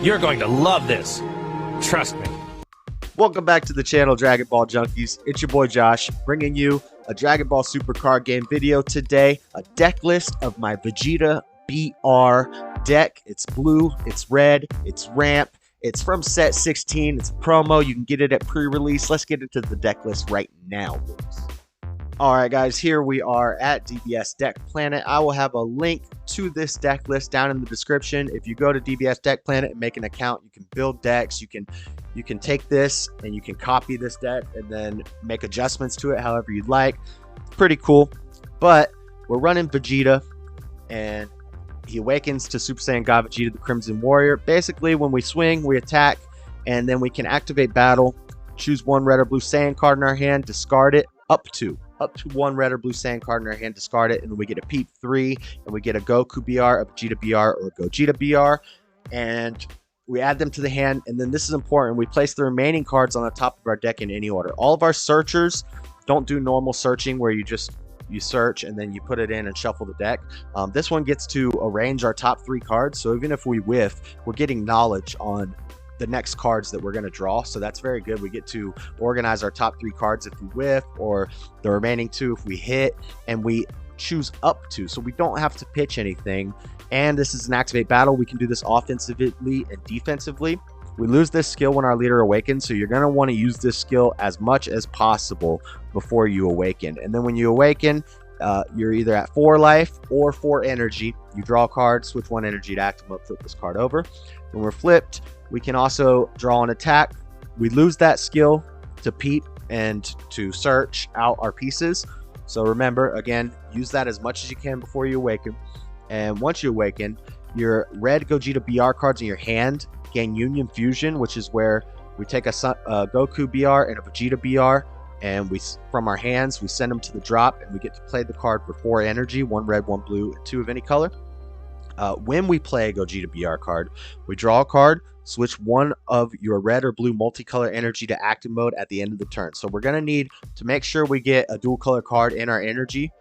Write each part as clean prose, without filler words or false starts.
You're going to love this. Trust me. Welcome back to the channel, Dragon Ball Junkies. It's your boy Josh, bringing you a Dragon Ball Super Card Game video today. A deck list of my Vegeta BR deck. It's blue, it's red, it's ramp. It's from set 16. It's a promo. You can get it at pre-release. Let's get into the deck list right now, boys. All right, guys, here we are at DBS Deck Planet. I will have a link to this deck list down in the description. If you go to DBS Deck Planet and make an account, you can build decks. You can take this and you can copy this deck and then make adjustments to it however you'd like. It's pretty cool. But we're running Vegeta, and he awakens to Super Saiyan God Vegeta, the Crimson Warrior. Basically, when we swing, we attack, and then we can activate battle, choose one red or blue Saiyan card in our hand, discard it, up to one red or blue Saiyan card in our hand, discard it, and then we get a Peep 3, and we get a Goku BR, a Vegeta BR, or a Gogeta BR, and we add them to the hand. And then this is important, we place the remaining cards on the top of our deck in any order. All of our searchers don't do normal searching where you search and then you put it in and shuffle the deck. This one gets to arrange our top 3 cards, so even if we whiff, we're getting knowledge on the next cards that we're going to draw, so that's very good. We get to organize our top 3 cards if we whiff, or the remaining 2 if we hit, and we choose up to, so we don't have to pitch anything. And this is an activate battle. We can do this offensively and defensively. We lose this skill when our leader awakens, so you're going to want to use this skill as much as possible before you awaken. And then when you awaken, you're either at 4 life or 4 energy. You draw a card, switch 1 energy to active mode, flip this card over. When we're flipped, we can also draw an attack. We lose that skill to peep and to search out our pieces. So remember, again, use that as much as you can before you awaken. And once you awaken, your red Gogeta BR cards in your hand gain Union Fusion, which is where we take a Goku BR and a Vegeta BR, and from our hands we send them to the drop, and we get to play the card for 4 energy, 1 red, 1 blue, and 2 of any color. When we play a Gogeta BR card, we draw a card, switch 1 of your red or blue multicolor energy to active mode at the end of the turn. So we're going to need to make sure we get a dual color card in our energy,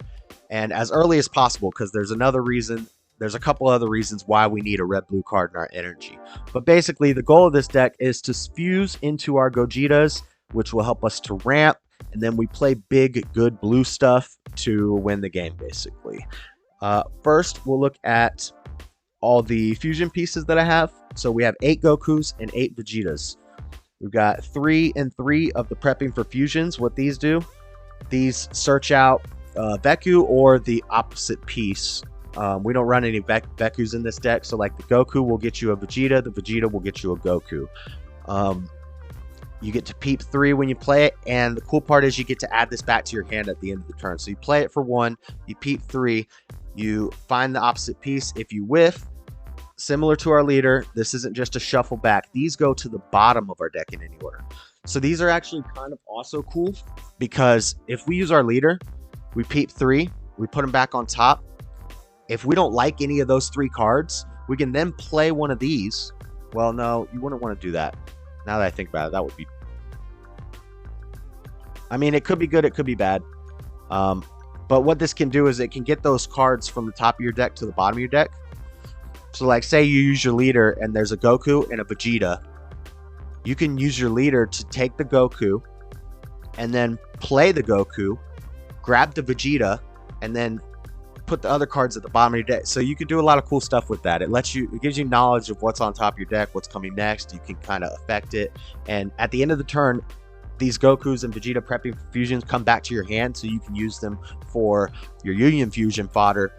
and as early as possible, because there's a couple other reasons why we need a red-blue card in our energy. But basically, the goal of this deck is to fuse into our Gogetas, which will help us to ramp, and then we play big, good blue stuff to win the game, basically. First, we'll look at all the fusion pieces that I have. So we have 8 Gokus and 8 Vegetas. We've got 3 and 3 of the prepping for fusions. What these do, these search out Veku or the opposite piece. We don't run any Vekus in this deck, so like the Goku will get you a Vegeta, the Vegeta will get you a Goku. You get to Peep 3 when you play it, and the cool part is you get to add this back to your hand at the end of the turn. So you play it for 1, you Peep 3, you find the opposite piece. If you whiff, similar to our leader, this isn't just a shuffle back. These go to the bottom of our deck in any order. So these are actually kind of also cool, because if we use our leader, we Peep 3, we put them back on top. If we don't like any of those 3 cards, we can then play one of these. Well, no, you wouldn't want to do that. Now that I think about it, that would be... I mean, it could be good, it could be bad. But what this can do is it can get those cards from the top of your deck to the bottom of your deck. So like, say you use your leader and there's a Goku and a Vegeta. You can use your leader to take the Goku and then play the Goku, grab the Vegeta, and then put the other cards at the bottom of your deck. So you can do a lot of cool stuff with that. It gives you knowledge of what's on top of your deck, what's coming next. You can kind of affect it, and at the end of the turn, these Gokus and Vegeta prepping fusions come back to your hand, so you can use them for your Union Fusion fodder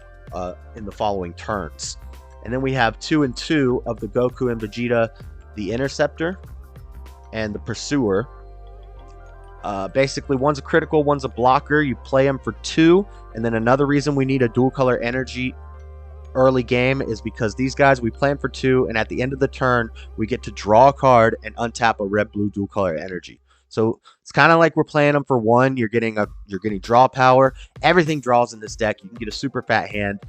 in the following turns. And then we have 2 and 2 of the Goku and Vegeta, the Interceptor and the Pursuer. Basically, one's a critical, one's a blocker. You play them for 2, and then another reason we need a dual color energy early game is because these guys, we play them for 2, and at the end of the turn, we get to draw a card and untap a red-blue dual color energy. So it's kind of like we're playing them for 1. You're getting draw power. Everything draws in this deck. You can get a super fat hand.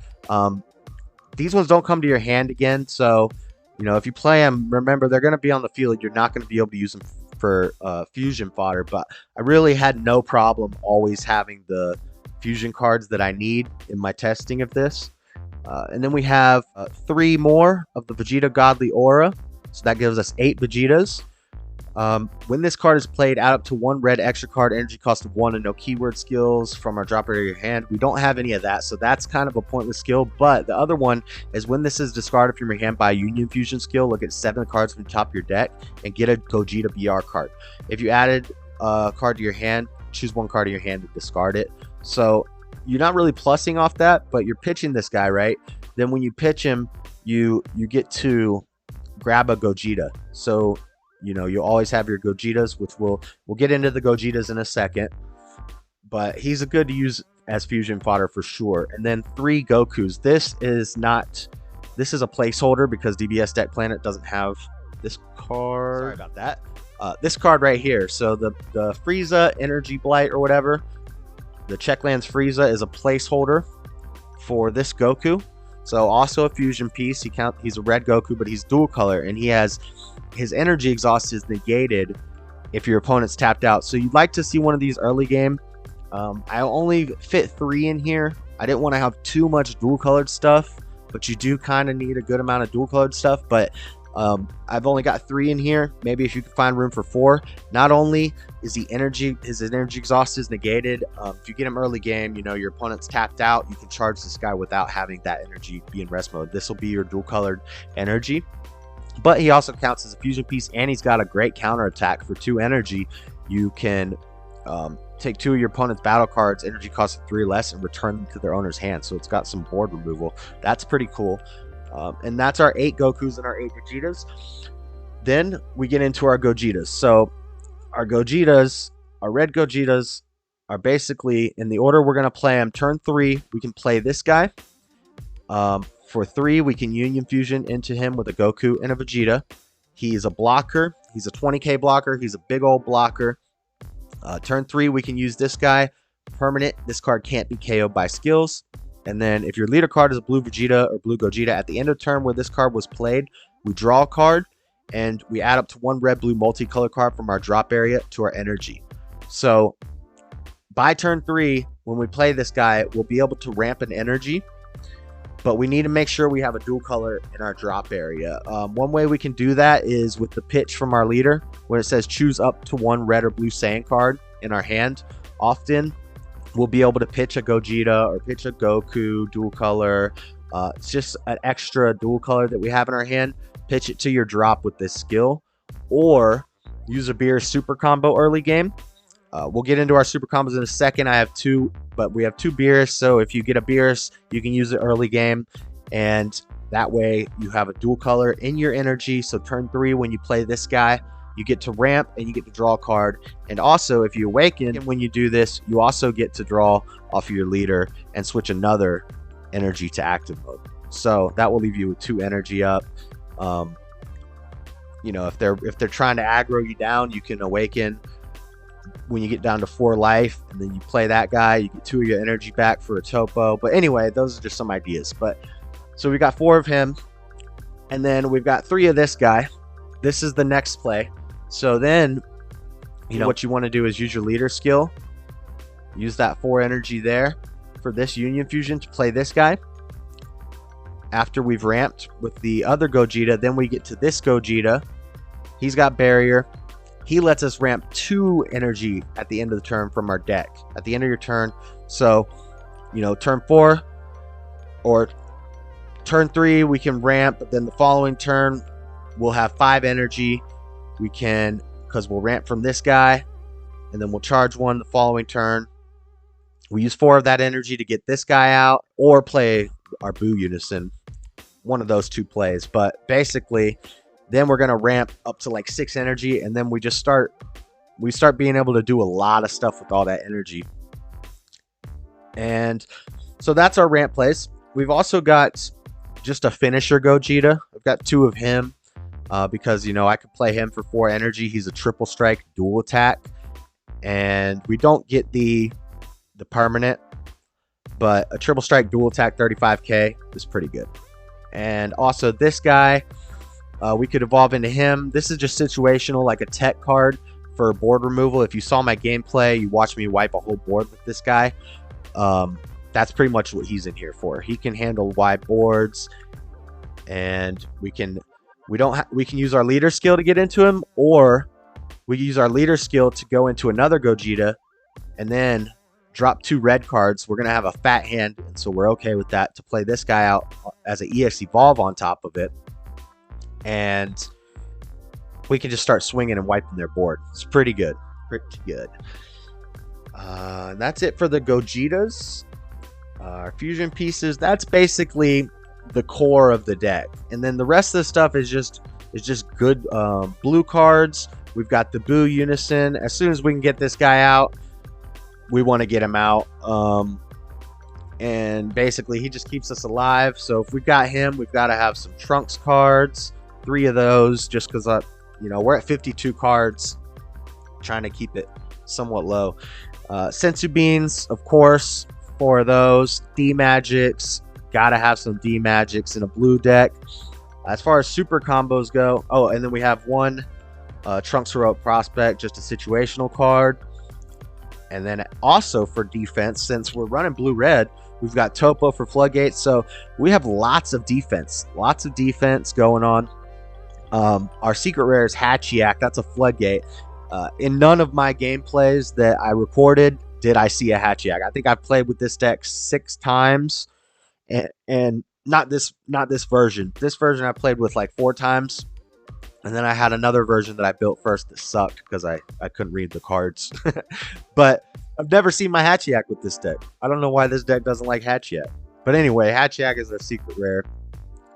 These ones don't come to your hand again, so you know, if you play them, remember they're going to be on the field. You're not going to be able to use them for fusion fodder, but I really had no problem always having the fusion cards that I need in my testing of this. And then we have 3 more of the Vegeta Godly Aura. So that gives us 8 Vegetas. When this card is played, add up to 1 red extra card, energy cost of 1, and no keyword skills from our drop area of your hand. We don't have any of that, so that's kind of a pointless skill. But the other one is when this is discarded from your hand by a Union Fusion skill, look at 7 cards from the top of your deck and get a Gogeta BR card. If you added a card to your hand, choose 1 card in your hand to discard it. So you're not really plussing off that, but you're pitching this guy, right? Then when you pitch him, you get to grab a Gogeta. So you know, you'll always have your Gogetas, which we'll get into the Gogetas in a second. But he's a good to use as fusion fodder for sure. And then 3 Gokus. This is a placeholder because DBS Deck Planet doesn't have this card. Sorry about that. This card right here. So the Frieza Energy Blight or whatever, the Checklands Frieza is a placeholder for this Goku. So also a fusion piece. He's a red Goku, but he's dual color, and he has his energy exhaust is negated if your opponent's tapped out. So you'd like to see one of these early game. I only fit 3 in here. I didn't want to have too much dual colored stuff, but you do kind of need a good amount of dual colored stuff. But I've only got 3 in here. Maybe if you can find room for 4. Not only is his energy exhaust is negated, if you get him early game, you know, your opponent's tapped out, you can charge this guy without having that energy be in rest mode. This will be your dual colored energy. But he also counts as a fusion piece, and he's got a great counter attack for 2 energy. You can take 2 of your opponent's battle cards, energy cost of 3 less, and return them to their owner's hand. So it's got some board removal. That's pretty cool. And that's our 8 Gokus and our 8 Vegetas. Then we get into our Gogetas. So our Gogetas, our red Gogetas, are basically in the order we're going to play them. Turn 3, we can play this guy. For 3, we can Union Fusion into him with a Goku and a Vegeta. He's a blocker. He's a 20k blocker. He's a big old blocker. Turn 3, we can use this guy. Permanent. This card can't be KO'd by skills. And then if your leader card is a blue Vegeta or blue Gogeta, at the end of turn where this card was played, we draw a card and we add up to 1 red-blue multicolor card from our drop area to our energy. So by turn 3, when we play this guy, we'll be able to ramp an energy. But we need to make sure we have a dual color in our drop area. One way we can do that is with the pitch from our leader, where it says choose up to 1 red or blue Saiyan card in our hand. Often we'll be able to pitch a Gogeta or pitch a Goku dual color. It's just an extra dual color that we have in our hand. Pitch it to your drop with this skill, or use a beer super combo early game. We'll get into our super combos in a second. I have 2, but we have 2 Beerus. So if you get a Beerus, you can use it early game, and that way you have a dual color in your energy. So turn 3, when you play this guy, you get to ramp and you get to draw a card. And also, if you awaken, when you do this, you also get to draw off of your leader and switch another energy to active mode. So that will leave you with 2 energy up. You know, if they're trying to aggro you down, you can awaken when you get down to 4 life, and then you play that guy, you get 2 of your energy back for a topo. But anyway, those are just some ideas. But so we got 4 of him, and then we've got 3 of this guy. This is the next play. So then, you know, what you want to do is use your leader skill, use that 4 energy there for this Union Fusion to play this guy. After we've ramped with the other Gogeta, then we get to this Gogeta. He's got barrier. He lets us ramp 2 energy at the end of the turn from our deck. At the end of your turn. So, you know, turn 4 or turn 3, we can ramp. But then the following turn, we'll have 5 energy. We can, because we'll ramp from this guy. And then we'll charge 1 the following turn. We use 4 of that energy to get this guy out. Or play our Boo Unison. One of those 2 plays. But basically, then we're going to ramp up to like 6 energy, and then we start being able to do a lot of stuff with all that energy. And so that's our ramp plays. We've also got just a finisher Gogeta. I've got 2 of him because, you know, I could play him for 4 energy. He's a triple strike dual attack, and we don't get the permanent, but a triple strike dual attack 35k is pretty good. And also this guy, we could evolve into him. This is just situational, like a tech card for board removal. If you saw my gameplay, you watched me wipe a whole board with this guy. That's pretty much what he's in here for. He can handle wide boards, and we can We can use our leader skill to get into him, or we can use our leader skill to go into another Gogeta and then drop 2 red cards. We're going to have a fat hand, and so we're okay with that, to play this guy out as an EX Evolve on top of it. And we can just start swinging and wiping their board. It's pretty good. Pretty good. That's it for the Gogetas. Our fusion pieces, that's basically the core of the deck. And then the rest of the stuff is just good blue cards. We've got the Boo Unison. As soon as we can get this guy out, we want to get him out. And basically he just keeps us alive. So if we got him, we've got to have some Trunks cards, 3 of those, just because you know, we're at 52 cards, trying to keep it somewhat low. Sensu Beans, of course, 4 of those. D-Magics, gotta have some D-Magics in a blue deck. As far as super combos go, oh, and then we have 1 Trunks Heroic Prospect, just a situational card. And then also for defense, since we're running blue-red, we've got Topo for Floodgates. So we have lots of defense going on. Our secret rare is Hatchiyak. That's a Floodgate. In none of my gameplays that I recorded did I see a Hatchiyak. I think I've played with this deck 6 times, and not this version. This version I played with like 4 times, and then I had another version that I built first that sucked because I couldn't read the cards. But I've never seen my Hatchiyak with this deck. I don't know why this deck doesn't like Hatchiyak. But anyway, Hatchiyak is their secret rare.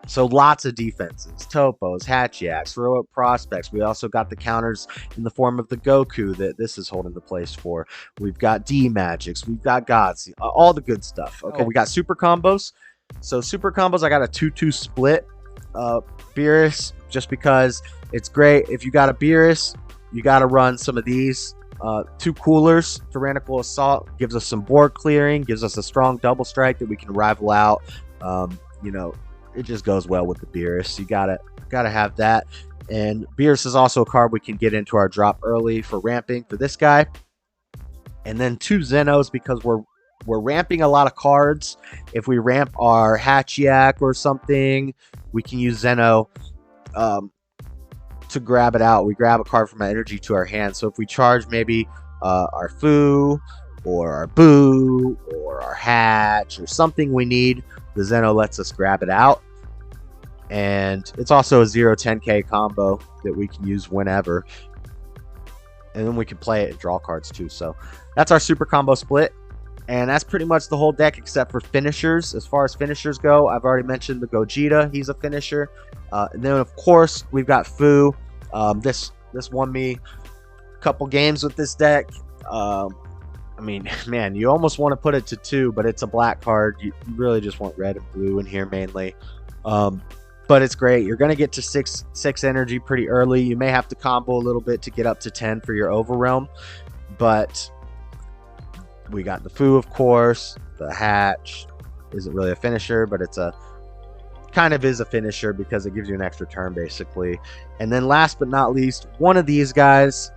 So lots of defenses, Topos, Hatchiaks, Heroic Prospects. We also got the counters in the form of the Goku that this is holding the place for. We've got D-Magics, we've got Gods, all the good stuff. Okay, we got super combos. So super combos, I got a 2-2 split. Beerus, just because it's great. If you got a Beerus, you got to run some of these. 2 coolers, Tyrannical Assault, gives us some board clearing, gives us a strong double strike that we can rival out. You know, it just goes well with the Beerus. You gotta have that. And Beerus is also a card we can get into our drop early for ramping for this guy. And then 2 Zenos, because we're ramping a lot of cards. If we ramp our Hatchiyak or something, we can use Zeno to grab it out. We grab a card from our energy to our hand. So if we charge maybe our Fu or our Boo or our Hatch or something we need, the Zeno lets us grab it out. And it's also a 0-10k combo that we can use whenever. And then we can play it and draw cards too. So that's our super combo split. And that's pretty much the whole deck except for finishers. As far as finishers go, I've already mentioned the Gogeta. He's a finisher. And then, of course, we've got Fu. This won me a couple games with this deck. I mean, man, you almost want to put it to 2, but it's a black card. You really just want red and blue in here mainly. But it's great. You're going to get to 6 energy pretty early. You may have to combo a little bit to get up to 10 for your Overrealm. But we got the Fu, of course. The Hatch isn't really a finisher, but it's a kind of is a finisher because it gives you an extra turn, basically. And then last but not least, one of these guys.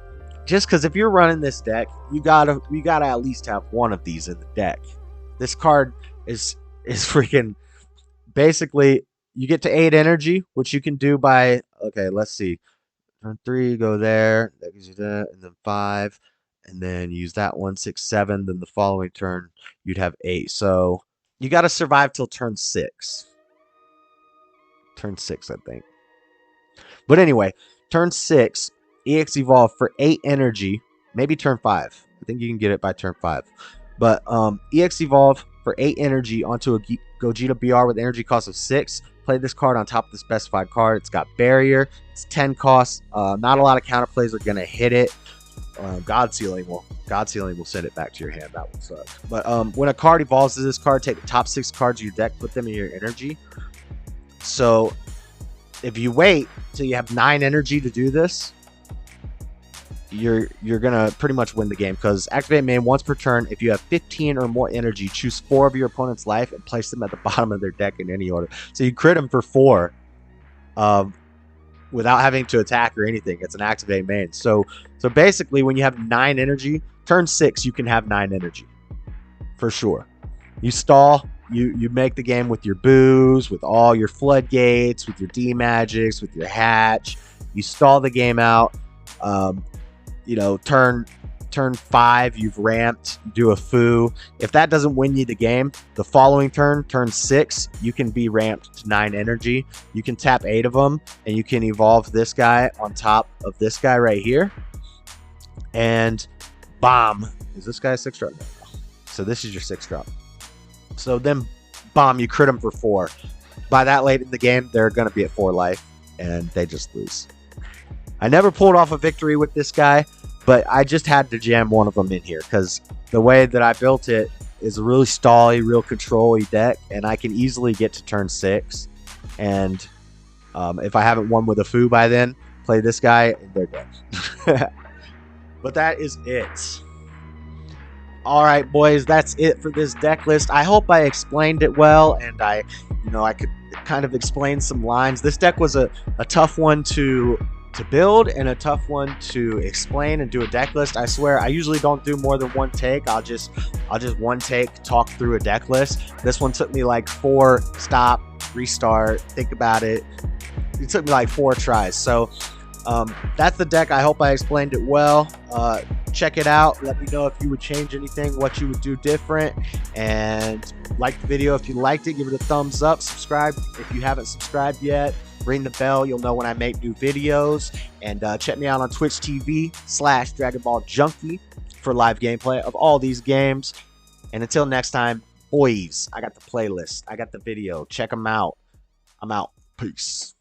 Just because if you're running this deck, you gotta at least have one of these in the deck. This card is freaking basically you get to 8 energy, which you can do by let's see. Turn 3, go there, that gives you that, and then 5, and then use that 1, 6, 7. Then the following turn you'd have 8. So you gotta survive till turn 6. Turn 6, I think. But anyway, turn 6. EX Evolve for 8 energy, maybe turn 5. I think you can get it by turn 5. But EX Evolve for 8 energy onto a Gogeta BR with energy cost of 6. Play this card on top of the specified card. It's got barrier. It's 10 costs. Not a lot of counterplays are going to hit it. God Sealing will send it back to your hand. That one sucks. But when a card evolves to this card, take the top 6 cards of your deck, put them in your energy. So if you wait till you have 9 energy to do this, you're gonna pretty much win the game, because activate main once per turn. If you have 15 or more energy, choose 4 of your opponent's life and place them at the bottom of their deck in any order. So you crit them for 4 without having to attack or anything. It's an activate main. So basically when you have 9 energy, turn 6 you can have 9 energy for sure. You stall, you make the game with your boos, with all your floodgates, with your D-magics, with your hatch. You stall the game out. You know, turn 5, you've ramped, you do a foo. If that doesn't win you the game, the following turn 6, you can be ramped to 9 energy. You can tap 8 of them, and you can evolve this guy on top of this guy right here. And bomb. Is this guy a 6-drop? So this is your 6-drop. So then bomb, you crit them for 4. By that late in the game, they're going to be at 4 life, and they just lose. I never pulled off a victory with this guy, but I just had to jam one of them in here because the way that I built it is a really stally, real control-y deck, and I can easily get to turn 6. And if I haven't won with a foo by then, play this guy, and they're dead. But that is it. All right, boys, that's it for this deck list. I hope I explained it well, and I could kind of explain some lines. This deck was a tough one to build and a tough one to explain and do a deck list. I swear I usually don't do more than one take. I'll just one take talk through a deck list. This one took me like 4 stop, restart, think about it. It took me like 4 tries. So that's the deck. I hope I explained it well. Check it out. Let me know if you would change anything, what you would do different, and like the video if you liked it. Give it a thumbs up. Subscribe if you haven't subscribed yet. Ring the bell. You'll know when I make new videos. And check me out on Twitch TV/Dragonball Junkie for live gameplay of all these games. And until next time, boys, I got the playlist. I got the video. Check them out. I'm out. Peace.